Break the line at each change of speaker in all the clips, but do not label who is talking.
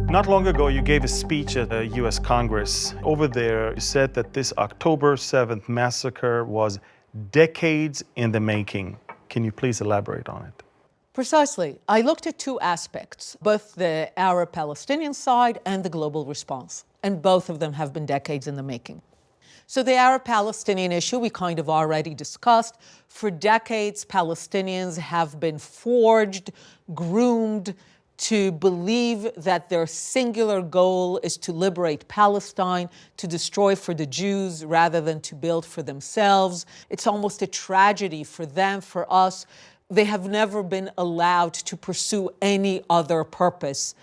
Not long ago, you gave a speech at the US Congress. Over there, you said that this October 7th massacre was decades in the making. Can you please elaborate on it?
Precisely. I looked at two aspects, both the Arab-Palestinian side and the global response, and both of them have been decades in the making. So the Arab-Palestinian issue we kind of already discussed. For decades, Palestinians have been forged, groomed, to believe that their singular goal is to liberate Palestine, to destroy for the Jews rather than to build for themselves. It's almost a tragedy for them, for us. They have never been allowed to pursue any other purpose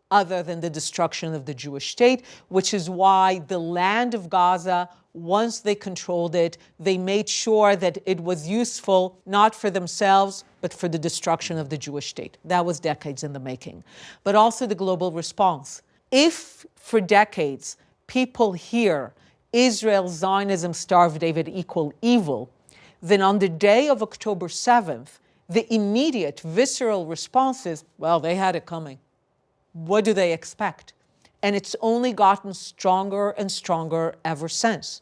other than the destruction of the Jewish state, which is why the land of Gaza, once they controlled it, they made sure that it was useful not for themselves, but for the destruction of the Jewish state. That was decades in the making. But also the global response. If for decades people hear Israel, Zionism, Starve David equal evil, then on the day of October 7th, the immediate visceral response is, well, they had it coming. What do they expect? And it's only gotten stronger and stronger ever since.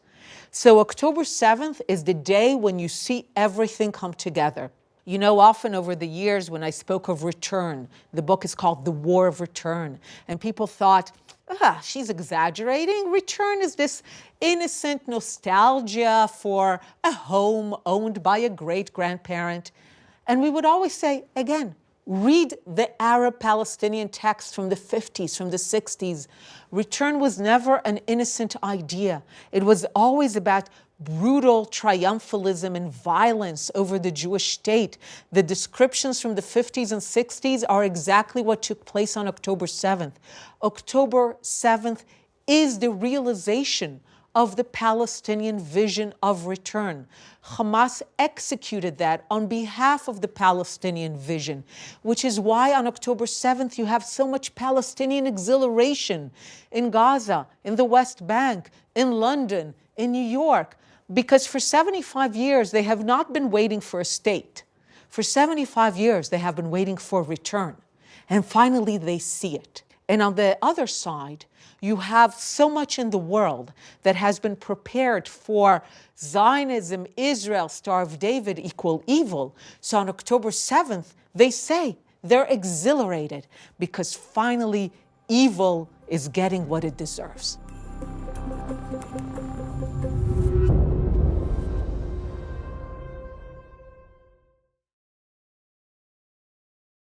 So October 7th is the day when you see everything come together. You know, often over the years when I spoke of return, the book is called The War of Return, and people thought, she's exaggerating. Return is this innocent nostalgia for a home owned by a great-grandparent. And we would always say, again, read the Arab-Palestinian text from the 50s, from the 60s. Return was never an innocent idea. It was always about brutal triumphalism and violence over the Jewish state. The descriptions from the 50s and 60s are exactly what took place on October 7th. October 7th is the realization of the Palestinian vision of return. Hamas executed that on behalf of the Palestinian vision, which is why on October 7th you have so much Palestinian exhilaration in Gaza, in the West Bank, in London, in New York, because for 75 years they have not been waiting for a state. For 75 years they have been waiting for return. And finally they see it. And on the other side, you have so much in the world that has been prepared for Zionism, Israel, Starve David equal evil. So on October 7th, they say they're exhilarated because finally evil is getting what it deserves.